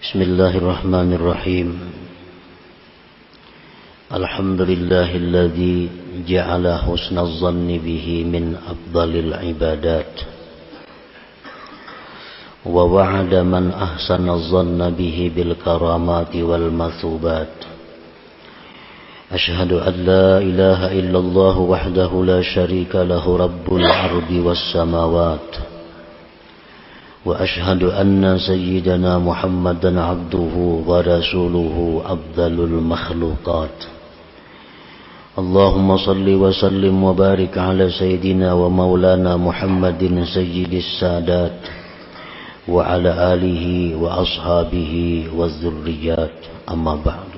Bismillahirrahmanirrahim. Alhamdulillahilladzi ja'ala husnaz zanni bihi min afdalil ibadat wa wa'ada man ahsana zanna bihi bil karamati wal mathubat. Ashhadu an la ilaha illallah wahdahu la syarika lahu rabbul ardi was samawat. وأشهد أن سيدنا محمدا عبده ورسوله أفضل المخلوقات. اللهم صل وسلم وبارك على سيدنا ومولانا محمد سيد السادات وعلى آله وأصحابه والذريات. أما بعد.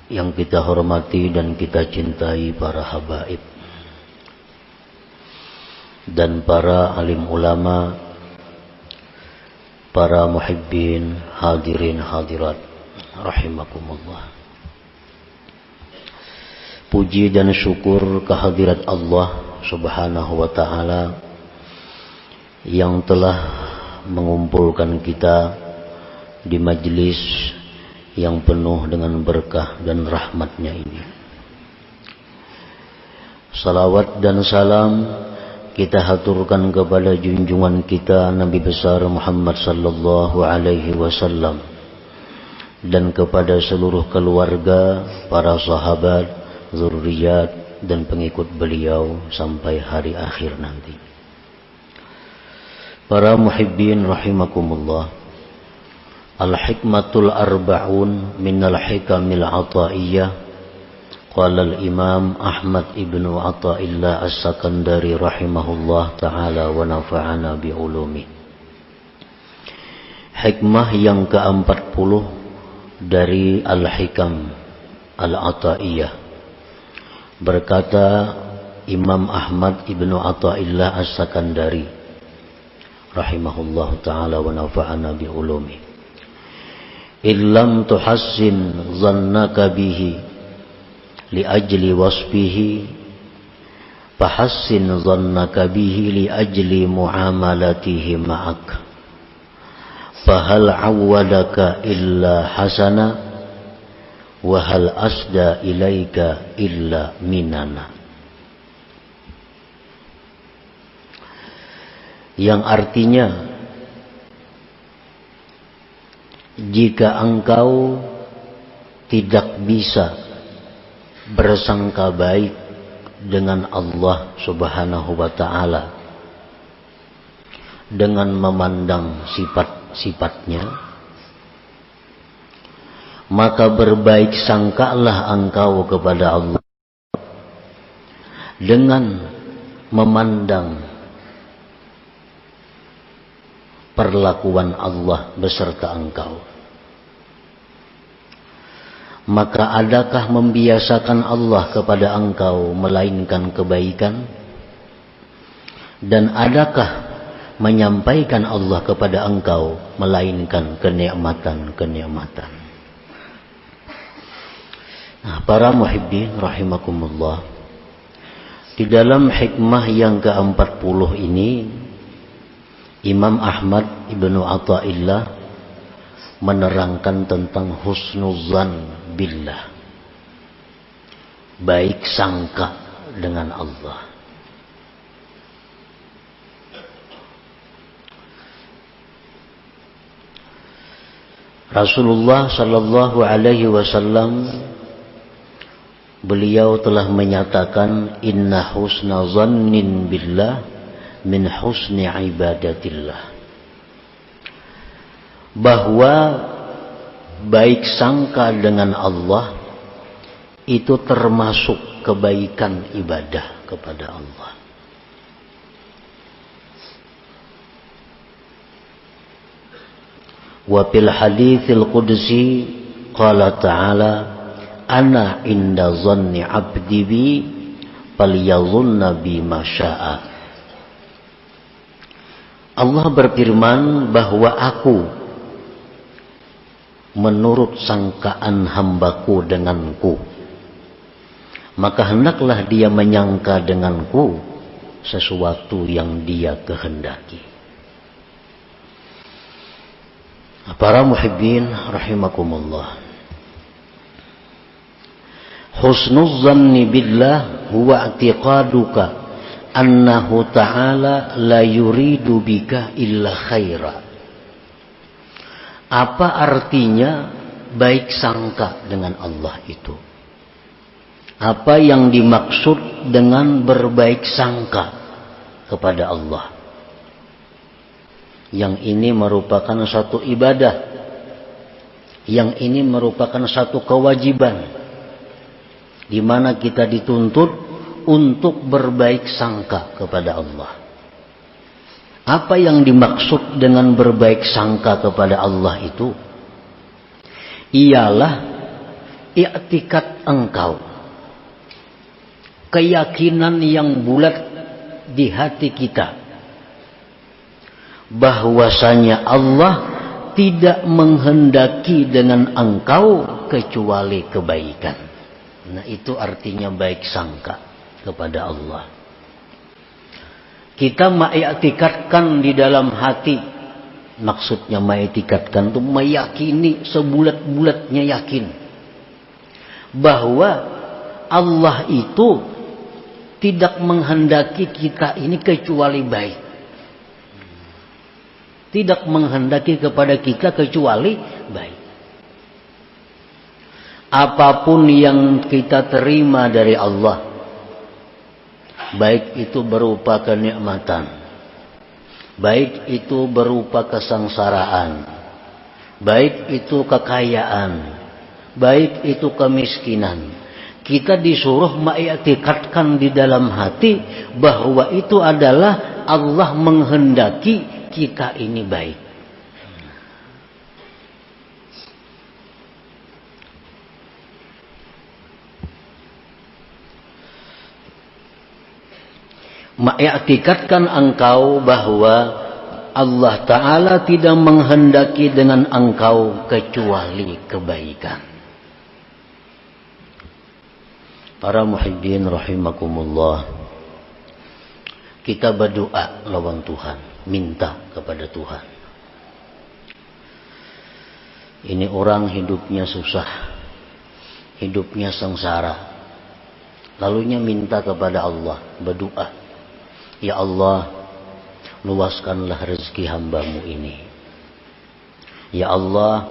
Yang kita hormati dan kita cintai para habaib dan para alim ulama, para muhibbin, hadirin hadirat rahimakumullah. Puji dan syukur kehadirat Allah Subhanahu wa ta'ala yang telah mengumpulkan kita di majlis yang penuh dengan berkah dan rahmatnya ini. Salawat dan salam kita haturkan kepada junjungan kita Nabi besar Muhammad sallallahu alaihi wasallam dan kepada seluruh keluarga, para sahabat, zurriyat dan pengikut beliau sampai hari akhir nanti. Para muhibbin rahimakumullah. Al-hikmatul arba'un minal hikamil ataiyah. Qala al-Imam Ahmad ibnu Athaillah As-Sakandari rahimahullah ta'ala wa nafa'ana bi'ulumi. Hikmah yang ke-40 dari Al-Hikam Al-Athaiyah. Berkata Imam Ahmad ibnu Athaillah As-Sakandari rahimahullah ta'ala wa nafa'ana bi'ulumi. Illam tuhassin zannaka bihi liajli wasfihi fahassin dhannaka bihi liajli muamalatihi ma'ak fahal awwadaka illa hasana wa hal asda ilaika illa minana. Yang artinya, jika engkau tidak bisa bersangka baik dengan Allah Subhanahu wa ta'ala dengan memandang sifat-sifatnya, maka berbaik sangkalah engkau kepada Allah dengan memandang perlakuan Allah beserta engkau. Maka adakah membiasakan Allah kepada engkau melainkan kebaikan? Dan adakah menyampaikan Allah kepada engkau melainkan kenikmatan-kenikmatan? Nah, para muhibbin rahimakumullah, di dalam hikmah yang ke-40 ini Imam Ahmad ibnu Athaillah menerangkan tentang husnuzan billah, baik sangka dengan Allah. Rasulullah sallallahu alaihi wasallam beliau telah menyatakan inna husna zannin billah min husni ibadatillah, bahwa baik sangka dengan Allah itu termasuk kebaikan ibadah kepada Allah. Wa fil haditsil qudsi qala ta'ala ana inda dhanni 'abdi bi falyadhunna bi ma syaa. Allah berfirman bahwa aku menurut sangkaan hambaku denganku, maka hendaklah dia menyangka denganku sesuatu yang dia kehendaki. Para muhibbin rahimakumullah. Husnuz zanni billah huwa i'tiqaduka annahu ta'ala la yuridu bika illa khaira. Apa artinya baik sangka dengan Allah itu? Apa yang dimaksud dengan berbaik sangka kepada Allah? Yang ini merupakan satu ibadah, yang ini merupakan satu kewajiban, di mana kita dituntut untuk berbaik sangka kepada Allah. Apa yang dimaksud dengan berbaik sangka kepada Allah itu? Ialah i'tikad engkau, keyakinan yang bulat di hati kita, bahwasanya Allah tidak menghendaki dengan engkau kecuali kebaikan. Nah, itu artinya baik sangka kepada Allah. Kita mengiktikadkan di dalam hati. Maksudnya mengiktikadkan itu meyakini, sebulat-bulatnya yakin bahwa Allah itu tidak menghendaki kita ini kecuali baik. Tidak menghendaki kepada kita kecuali baik. Apapun yang kita terima dari Allah, baik itu berupa kenikmatan, baik itu berupa kesengsaraan, baik itu kekayaan, baik itu kemiskinan, kita disuruh mengiktikadkan di dalam hati bahwa itu adalah Allah menghendaki kita ini baik. Mengiktikadkan engkau bahwa Allah Ta'ala tidak menghendaki dengan engkau kecuali kebaikan. Para muhibbin rahimakumullah, kita berdoa lawan Tuhan, minta kepada Tuhan. Ini orang hidupnya susah, hidupnya sengsara, lalunya minta kepada Allah, berdoa, ya Allah, luaskanlah rezeki hambamu ini. Ya Allah,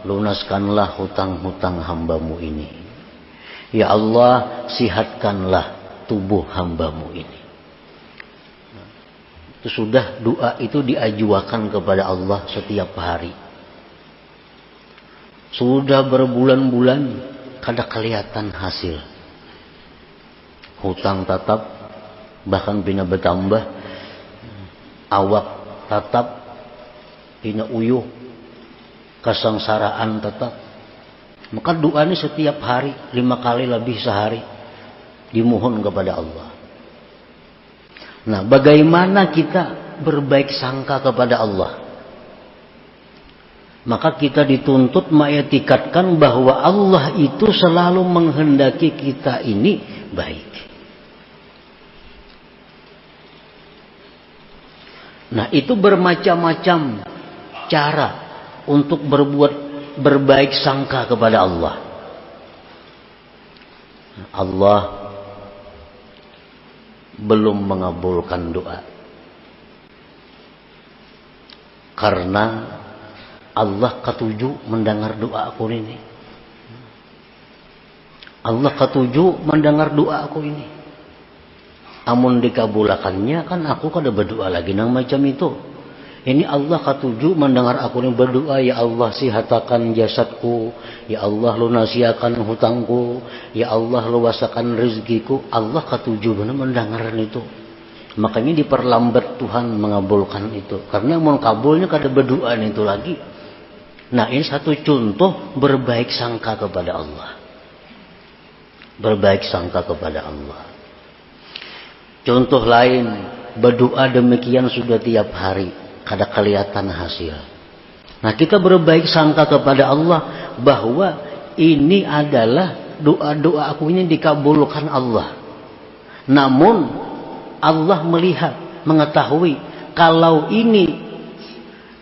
lunaskanlah hutang-hutang hambamu ini. Ya Allah, sihatkanlah tubuh hambamu ini. Itu sudah, doa itu diajukan kepada Allah setiap hari. Sudah berbulan-bulan kada kelihatan hasil. Hutang tetap, bahkan bina bertambah, awak tetap, bina uyuh, kesengsaraan tetap. Maka doa ini setiap hari, 5 kali lebih sehari, dimohon kepada Allah. Nah, bagaimana kita berbaik sangka kepada Allah? Maka kita dituntut mengiktikadkan bahwa Allah itu selalu menghendaki kita ini baik. Nah, itu bermacam-macam cara untuk berbaik sangka kepada Allah. Allah belum mengabulkan doa karena Allah ketujuh mendengar doa aku ini. Allah ketujuh mendengar doa aku ini. Amun dikabulakannya kan aku kada berdoa lagi nang macam itu. Ini Allah ketujuh mendengar aku ini berdoa, ya Allah sihatakan jasadku, ya Allah lunasiakan hutangku, ya Allah luasakan rezekiku. Allah ketujuh benar mendengar itu. Makanya diperlambat Tuhan mengabulkan itu. Karena mau kabulnya kada berdoa itu lagi. Nah, ini satu contoh berbaik sangka kepada Allah. Berbaik sangka kepada Allah. Contoh lain, berdoa demikian sudah tiap hari, kada kelihatan hasil. Nah, kita berbaik sangka kepada Allah bahwa ini adalah doa-doa aku ini dikabulkan Allah. Namun Allah melihat, mengetahui kalau ini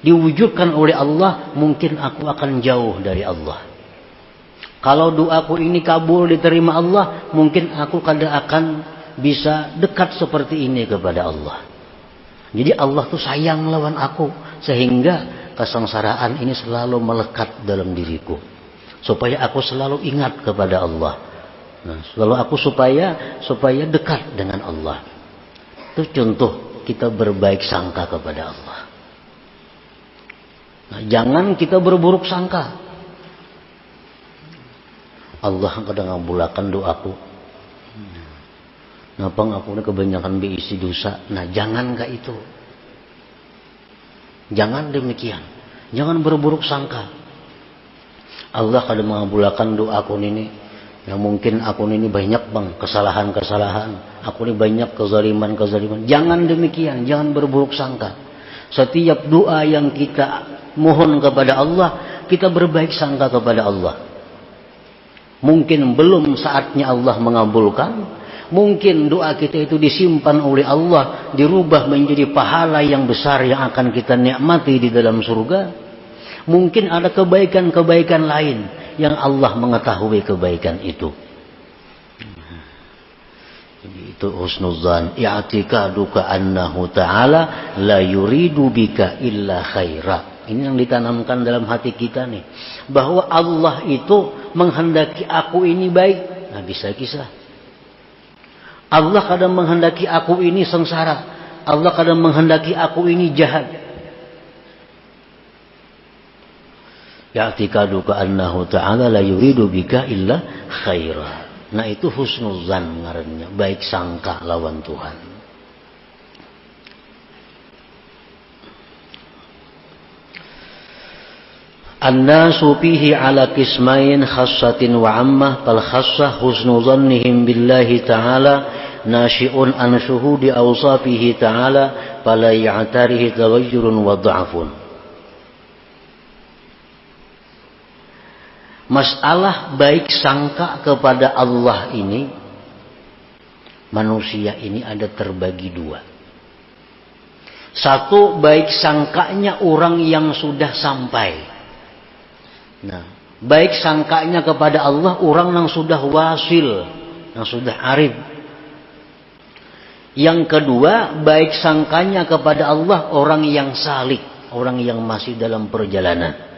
diwujudkan oleh Allah, mungkin aku akan jauh dari Allah. Kalau doaku ini kabul diterima Allah, mungkin aku kada akan bisa dekat seperti ini kepada Allah. Jadi Allah tuh sayang lawan aku, sehingga kesengsaraan ini selalu melekat dalam diriku, supaya aku selalu ingat kepada Allah. Nah, selalu aku supaya dekat dengan Allah. Itu contoh kita berbaik sangka kepada Allah. Nah, jangan kita berburuk sangka. Allah kadang ngabulakan doaku. Ngapa aku ini kebanyakan berisi dosa. Nah, jangan kayak itu. Jangan demikian. Jangan berburuk sangka. Allah kadang mengabulakan doaku ini. Ya mungkin aku ini banyak bang kesalahan-kesalahan. Aku ini banyak kezaliman-kezaliman. Jangan demikian. Jangan berburuk sangka. Setiap doa yang kita mohon kepada Allah, kita berbaik sangka kepada Allah. Mungkin belum saatnya Allah mengabulkan. Mungkin doa kita itu disimpan oleh Allah, dirubah menjadi pahala yang besar yang akan kita nikmati di dalam surga. Mungkin ada kebaikan-kebaikan lain yang Allah mengetahui kebaikan itu. Jadi itu husnuzan, i'tiqaduka annahu ta'ala la yuridu bika illa khaira. Ini yang ditanamkan dalam hati kita nih, bahwa Allah itu menghendaki aku ini baik. Nah, bisa kisah. Allah kadang menghendaki aku ini sengsara. Allah kadang menghendaki aku ini jahat. Ya'tiqaduka annahu ta'ala la yuridu bika illa khaira. Nah, itu husnuzan ngarannya, baik sangka lawan Tuhan. An-nasu fihi ala qismain khassatin wa ammah. Fal khassah husnu dhannihim billahi ta'ala nashi'un an syuhudi awsafihi ta'ala fala ya'tarihi taghayyurun wa dha'fun. Masalah baik sangka kepada Allah ini, manusia ini ada terbagi dua. Satu, baik sangkanya orang yang sudah sampai. Nah, baik sangkanya kepada Allah orang yang sudah wasil, yang sudah arif. Yang kedua, baik sangkanya kepada Allah orang yang salik, orang yang masih dalam perjalanan.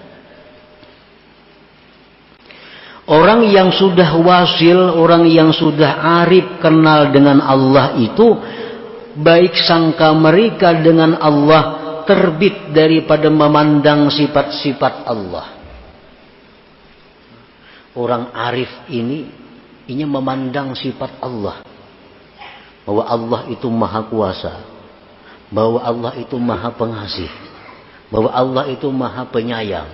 Orang yang sudah wasil, orang yang sudah arif kenal dengan Allah itu, baik sangka mereka dengan Allah terbit daripada memandang sifat-sifat Allah. Orang arif ini memandang sifat Allah, bahwa Allah itu maha kuasa, bahwa Allah itu maha pengasih, bahwa Allah itu maha penyayang,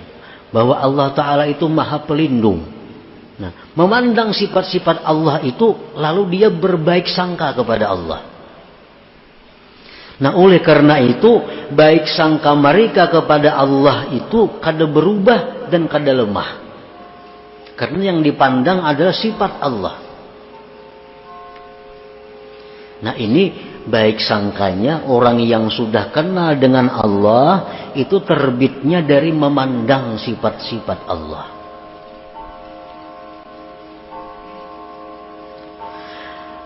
bahwa Allah Ta'ala itu maha pelindung. Nah, memandang sifat-sifat Allah itu, lalu dia berbaik sangka kepada Allah. Nah, oleh karena itu, baik sangka mereka kepada Allah itu kada berubah dan kada lemah. Karena yang dipandang adalah sifat Allah. Nah, ini baik sangkanya orang yang sudah kenal dengan Allah itu terbitnya dari memandang sifat-sifat Allah.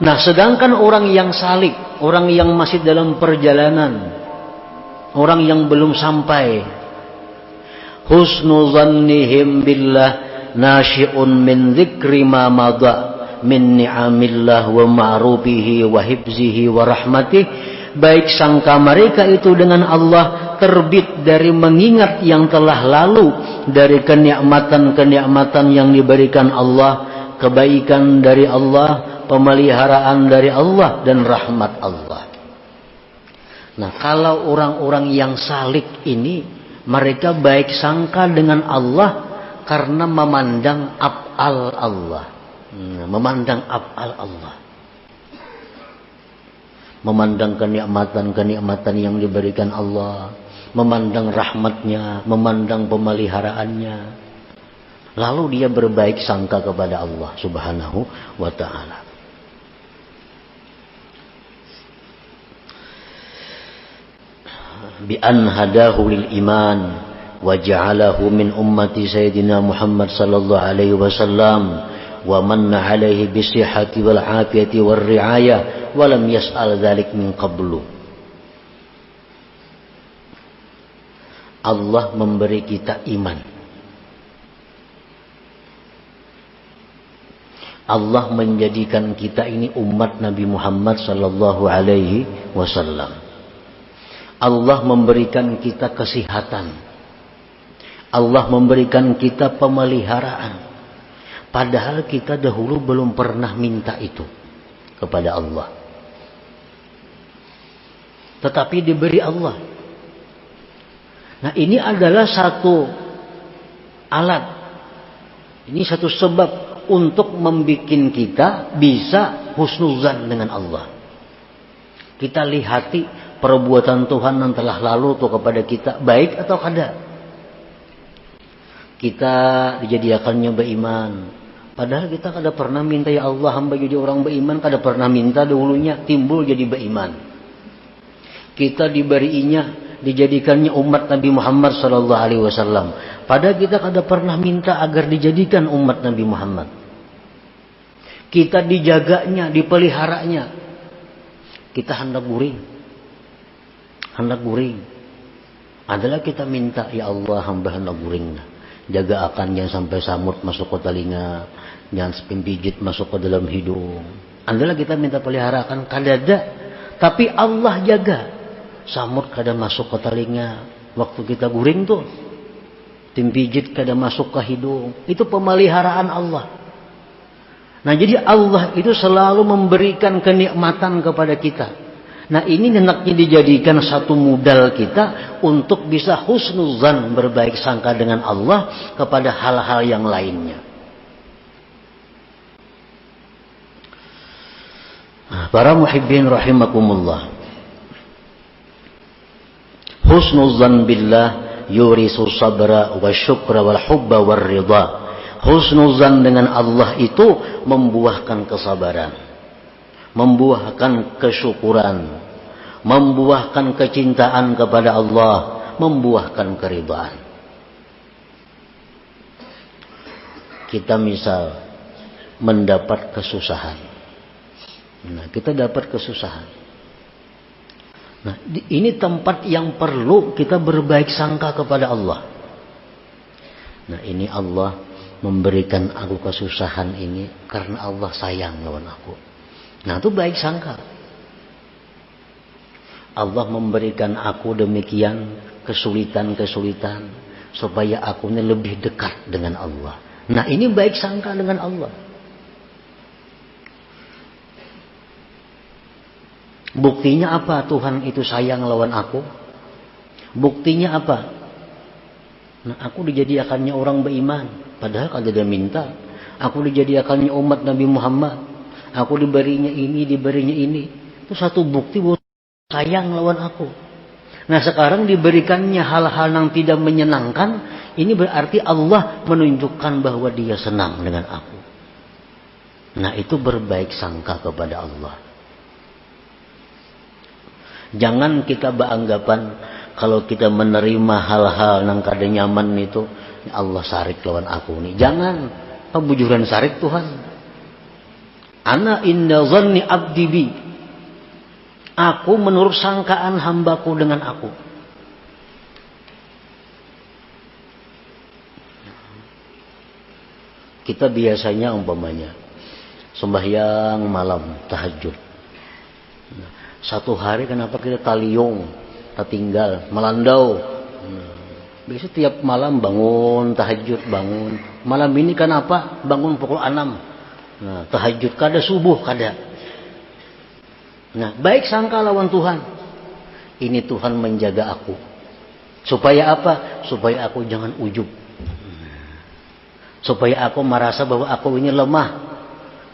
Nah, sedangkan orang yang salik, orang yang masih dalam perjalanan, orang yang belum sampai, husnu dhannihim billah nasyi'un min dzikri ma madha min ni'amillah wa ma'rufihi wa hibzihi wa rahmatih. Baik sangka mereka itu dengan Allah terbit dari mengingat yang telah lalu, dari kenikmatan-kenikmatan yang diberikan Allah, kebaikan dari Allah, pemeliharaan dari Allah dan rahmat Allah. Nah, kalau orang-orang yang salik ini, mereka baik sangka dengan Allah karena memandang af'al Allah. Memandang af'al Allah. Memandang kenikmatan-kenikmatan yang diberikan Allah, memandang rahmatnya, memandang pemeliharaannya. Lalu dia berbaik sangka kepada Allah Subhanahu wa ta'ala. bi an hadahu lil iman wa ja'alahu min ummati sayyidina Muhammad sallallahu alaihi wasallam wa manna alaihi bisihhati wal afiyati war riayah wa lam yas'al dzalik min qablu. Allah memberi kita iman. Allah menjadikan kita ini umat Nabi Muhammad sallallahu alaihi wasallam. Allah memberikan kita kesehatan. Allah memberikan kita pemeliharaan. Padahal kita dahulu belum pernah minta itu kepada Allah. Tetapi diberi Allah. Nah, ini adalah satu alat. Ini satu sebab untuk membuat kita bisa husnuzan dengan Allah. Kita lihati perbuatan Tuhan yang telah lalu tuh kepada kita, baik atau kada. Kita dijadikannya beriman. Padahal kita kada pernah minta, ya Allah hamba jadi orang beriman, kada pernah minta dahulunya, timbul jadi beriman. Kita diberinya, dijadikannya umat Nabi Muhammad sallallahu alaihi wasallam. Padahal kita kada pernah minta agar dijadikan umat Nabi Muhammad. Kita dijaganya, dipeliharanya. Kita hendak guring. Hendak guring. Adalah kita minta, ya Allah hamba hendak guring. Jaga akan jangan sampai samut masuk ke telinga, jangan pimpijit masuk ke dalam hidung. Adalah kita minta peliharakan, kadada. Tapi Allah jaga. Samut kada masuk ke telinga. Waktu kita guring tuh. Pimpijit kada masuk ke hidung. Itu pemeliharaan Allah. Nah, jadi Allah itu selalu memberikan kenikmatan kepada kita. Nah, ini hendaknya dijadikan satu modal kita untuk bisa husnuzan, berbaik sangka dengan Allah kepada hal-hal yang lainnya. Para muhibbin rahimakumullah. Husnuzan billah yurisu sabra wa syukra wal hubba war ridha. Husnuzan dengan Allah itu membuahkan kesabaran, membuahkan kesyukuran, membuahkan kecintaan kepada Allah, membuahkan keridhaan. Kita misal mendapat kesusahan. Nah, kita dapat kesusahan. Nah, ini tempat yang perlu kita berbaik sangka kepada Allah. Nah, ini Allah memberikan aku kesusahan ini karena Allah sayang lawan aku. Nah, itu baik sangka. Allah memberikan aku demikian kesulitan-kesulitan supaya aku ini lebih dekat dengan Allah. Nah, ini baik sangka dengan Allah. Buktinya apa Tuhan itu sayang lawan aku? Buktinya apa? Nah, aku dijadikannya orang beriman. Padahal kalau dia minta. Aku dijadikannya umat Nabi Muhammad. Aku diberinya ini, diberinya ini. Itu satu bukti bahwa sayang lawan aku. Nah, sekarang diberikannya hal-hal yang tidak menyenangkan. Ini berarti Allah menunjukkan bahwa dia senang dengan aku. Nah, itu berbaik sangka kepada Allah. Jangan kita beranggapan kalau kita menerima hal-hal yang kada nyaman itu, Allah sarik lawan aku nih. Jangan. Pembujuran sarik Tuhan. Ana inna zanni abdi bi. Aku menurut sangkaan hambaku dengan aku. Kita biasanya umpamanya sembahyang malam tahajud. Satu hari kenapa kita taliyung, tertinggal, melandau. Biasa tiap malam bangun tahajud, bangun. Malam ini kenapa bangun pukul 6. Nah, tahajud kada, subuh kada. Nah, baik sangka lawan Tuhan. Ini Tuhan menjaga aku. Supaya apa? Supaya aku jangan ujub. Supaya aku merasa bahwa aku ini lemah.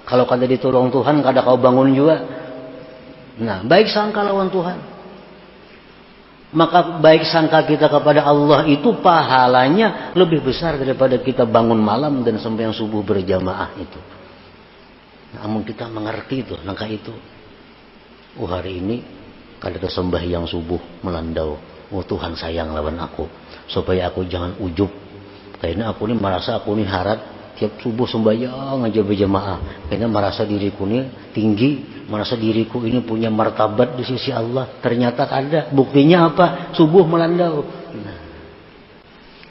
Kalau kada ditolong Tuhan, kada kau bangun juga. Nah, baik sangka lawan Tuhan. Maka baik sangka kita kepada Allah itu pahalanya lebih besar daripada kita bangun malam dan sembahyang subuh berjamaah itu. Namun kita mengerti itu, langkah itu. Hari ini kada sembahyang subuh melandau. Oh Tuhan sayang lawan aku, supaya aku jangan ujub. Karena aku ini merasa aku ini harat tiap subuh sembahyang aja berjamaah. Karena merasa diriku ini tinggi, merasa diriku ini punya martabat di sisi Allah. Ternyata ada. Buktinya apa? Subuh melandau. Nah,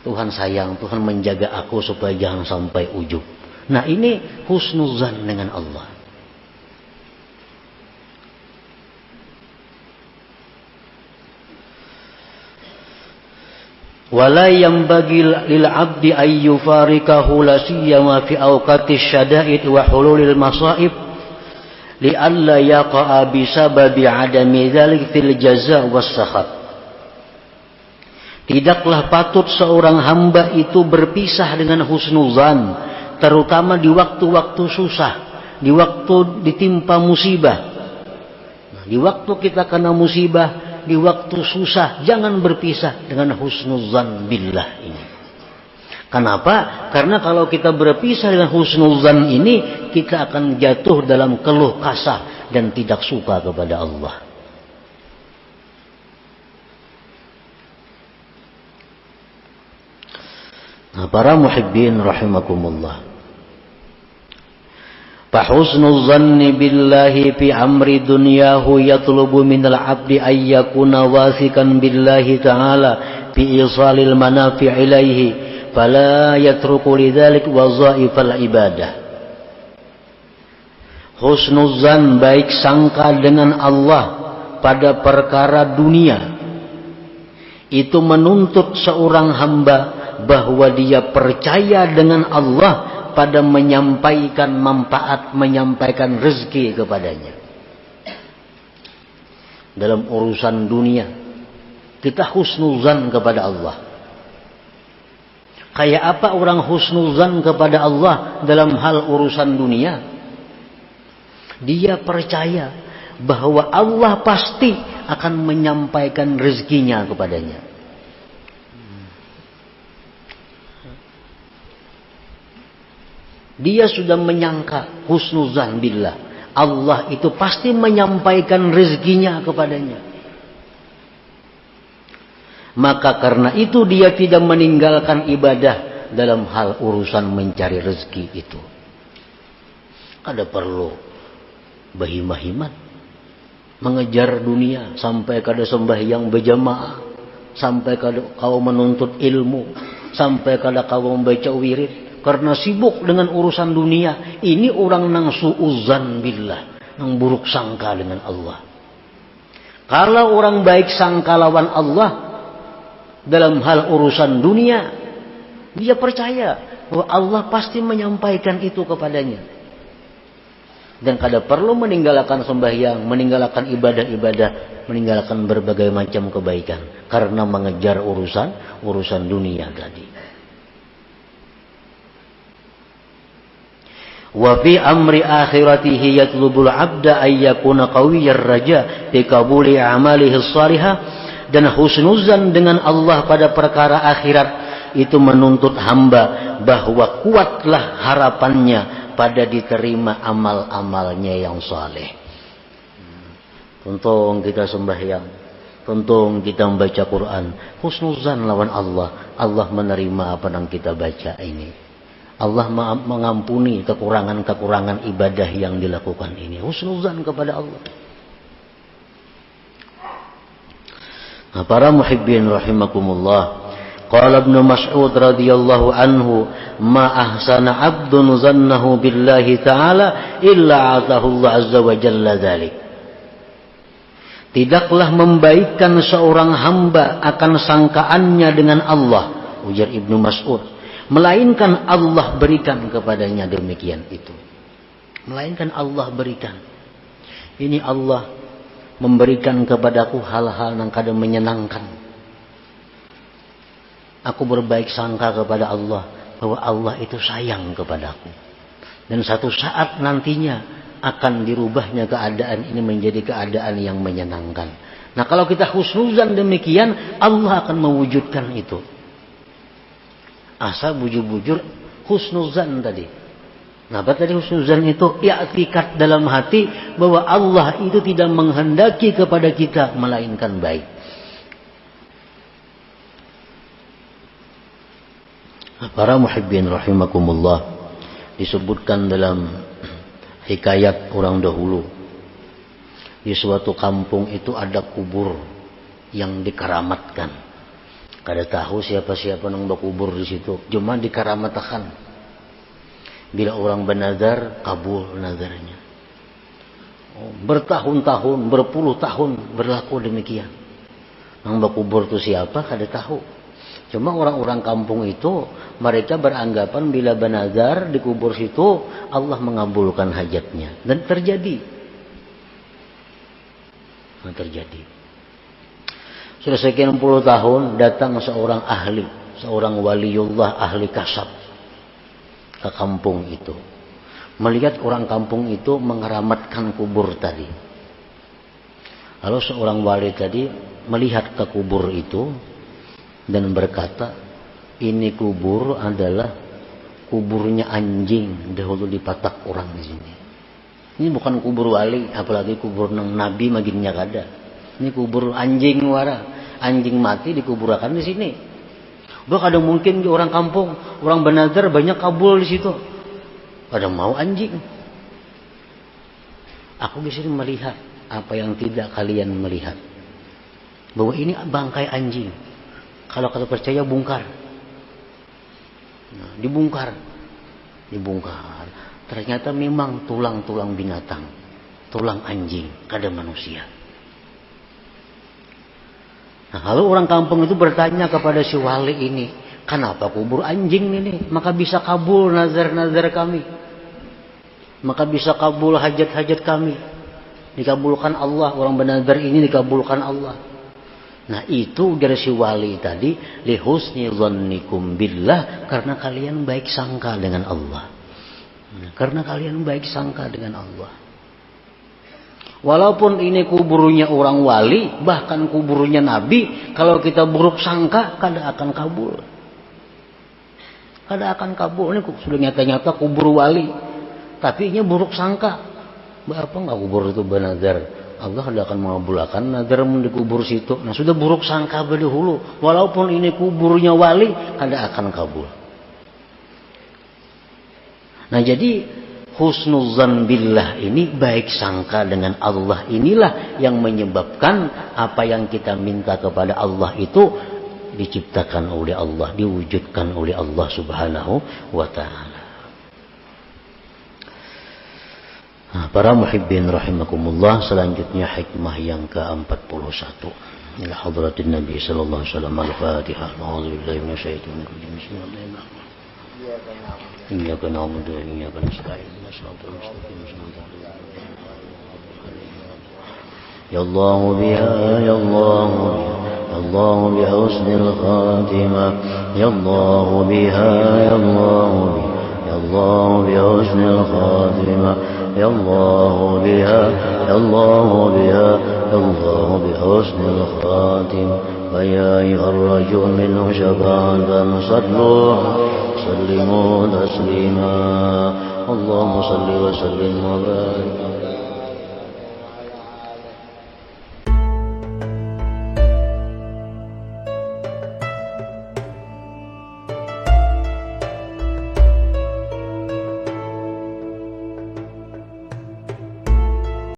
Tuhan sayang, Tuhan menjaga aku supaya jangan sampai ujub. Nah ini husnuzan dengan Allah. Wala yanbaghi lil 'abdi ay yufarikahu la siyama fi awqatish syada'id wa hululil masa'ib li alla yaqa'a bi sababi 'adami dzalik fil jazaa' was sakhat. Tidaklah patut seorang hamba itu berpisah dengan husnuzan, terutama di waktu-waktu susah, di waktu ditimpa musibah. Nah, di waktu kita kena musibah, di waktu susah, jangan berpisah dengan husnuzan billah ini. Kenapa? Karena kalau kita berpisah dengan husnuzan ini, kita akan jatuh dalam keluh kasah dan tidak suka kepada Allah. Nah, para muhibbin rahimakumullah. Fahusnul zanni billahi fi amri dunyahu yatlubu minal abdi ay yakuna wasikan billahi ta'ala fi isalil manafi' ilaihi fala yatruku lidzalik wazaifal ibadah. Husnul zan, baik sangka dengan Allah pada perkara dunia, itu menuntut seorang hamba bahwa dia percaya dengan Allah pada menyampaikan manfaat, menyampaikan rezeki kepadanya. Dalam urusan dunia, kita husnuzan kepada Allah. Kayak apa orang husnuzan kepada Allah dalam hal urusan dunia? Dia percaya bahwa Allah pasti akan menyampaikan rezekinya kepadanya. Dia sudah menyangka husnuzan billah, Allah itu pasti menyampaikan rezekinya kepadanya. Maka karena itu dia tidak meninggalkan ibadah dalam hal urusan mencari rezeki itu. Ada perlu bahimah-himat mengejar dunia sampai kada sembahyang berjamaah, sampai kada kau menuntut ilmu, sampai kada kau membaca wirid. Karena sibuk dengan urusan dunia. Ini orang nang su'uzan billah, nang buruk sangka dengan Allah. Kalau orang baik sangka lawan Allah dalam hal urusan dunia, dia percaya bahwa Allah pasti menyampaikan itu kepadanya. Dan kada perlu meninggalkan sembahyang, meninggalkan ibadah-ibadah, meninggalkan berbagai macam kebaikan karena mengejar urusan dunia tadi. Wa fi amri akhiratihi yatlubul 'abda ay yakuna qawiyyar raja fi qabuli a'malihi shalihah. Dan husnuzan dengan Allah pada perkara akhirat itu menuntut hamba bahwa kuatlah harapannya pada diterima amal-amalnya yang saleh. Tuntung kita sembahyang, tuntung kita membaca Quran, husnuzan lawan Allah, Allah menerima apa yang kita baca ini. Allah mengampuni kekurangan-kekurangan ibadah yang dilakukan ini. Husnuzan kepada Allah. Nah, para muhibbin rahimakumullah. Qala Ibnu Mas'ud radhiyallahu anhu, "Ma ahsana 'abdun zannahu billahi ta'ala illa 'atahu Allah azza wa jalla dzalik." Tidaklah membaikkan seorang hamba akan sangkaannya dengan Allah, ujar Ibnu Mas'ud, melainkan Allah berikan kepadanya demikian itu. Melainkan Allah berikan. Ini Allah memberikan kepadaku hal-hal yang kadang menyenangkan. Aku berbaik sangka kepada Allah bahwa Allah itu sayang kepadaku. Dan satu saat nantinya akan dirubahnya keadaan ini menjadi keadaan yang menyenangkan. Nah, kalau kita husnuzan demikian, Allah akan mewujudkan itu. Asal bujur-bujur husnuzan tadi. Nah, apa tadi husnuzan itu? I'tiqad dalam hati bahwa Allah itu tidak menghendaki kepada kita melainkan baik. Para muhibbin rahimakumullah, disebutkan dalam hikayat orang dahulu, di suatu kampung itu ada kubur yang dikeramatkan. Kada tahu siapa-siapa nang berkubur di situ, cuma dikeramatkan. Bila orang bernazar, kabul nazarnya. Bertahun-tahun, berpuluh tahun berlaku demikian. Nang berkubur itu siapa kada tahu. Cuma orang-orang kampung itu mereka beranggapan bila bernazar di kubur situ Allah mengabulkan hajatnya, dan terjadi. Terjadi. Sudah sekian puluh tahun datang seorang ahli, seorang waliullah ahli kasab ke kampung itu. Melihat orang kampung itu mengeramatkan kubur tadi. Lalu seorang wali tadi melihat ke kubur itu dan berkata, ini kubur adalah kuburnya anjing dahulu dipatak orang di sini. Ini bukan kubur wali, apalagi kubur nang nabi maginnya kada. Ini kubur anjing wara, anjing mati dikuburkan di sini. Bah kadang mungkin di orang kampung, orang bernazar banyak kabul di situ. Kadang mau anjing. Aku di sini melihat apa yang tidak kalian melihat. Bahwa ini bangkai anjing. Kalau kata percaya bongkar. Nah, dibongkar. Ternyata memang tulang-tulang binatang. Tulang anjing, kada manusia. Nah, lalu orang kampung itu bertanya kepada si wali ini, kenapa kubur anjing ini? Maka bisa kabul nazar-nazar kami. Maka bisa kabul hajat-hajat kami. Dikabulkan Allah, orang bernazar ini dikabulkan Allah. Nah itu dari si wali tadi, lihusni dzannikum billah, karena kalian baik sangka dengan Allah. Karena kalian baik sangka dengan Allah. Walaupun ini kuburnya orang wali, bahkan kuburnya nabi, kalau kita buruk sangka kada akan kabul. Kada akan kabul. Ini sudah nyata-nyata kubur wali, tapi ini buruk sangka. Apa enggak kubur itu bernazar? Allah tidak akan mengabulkan nazar dikubur situ. Nah sudah buruk sangka dahulu. Walaupun ini kuburnya wali, kada akan kabul. Nah jadi husnuzan billah ini, baik sangka dengan Allah inilah yang menyebabkan apa yang kita minta kepada Allah itu diciptakan oleh Allah, diwujudkan oleh Allah Subhanahu wa ta'ala. Nah, para muhibbin rahimakumullah, selanjutnya hikmah yang ke-41. Ila hadratin Nabi sallallahu alaihi wasallam. Al-Fatihah. A'udzubillahi minasyaitonir rajim. Bismillahirrahmanirrahim. Iyyaka na'budu wa iyyaka nasta'in. Shiratal mustaqim. Ya Allah biha, ya Allah, ya Allah bi husnil khatimah. Ya Allah biha, ya Allah, ya Allah bi husnil khatimah. يا الله بها يا الله بها يا الله بحسن الخاتم ويا أيها الرجل منه شفاعة صلوا سلموا تسليما اللهم صل وسلم وبارك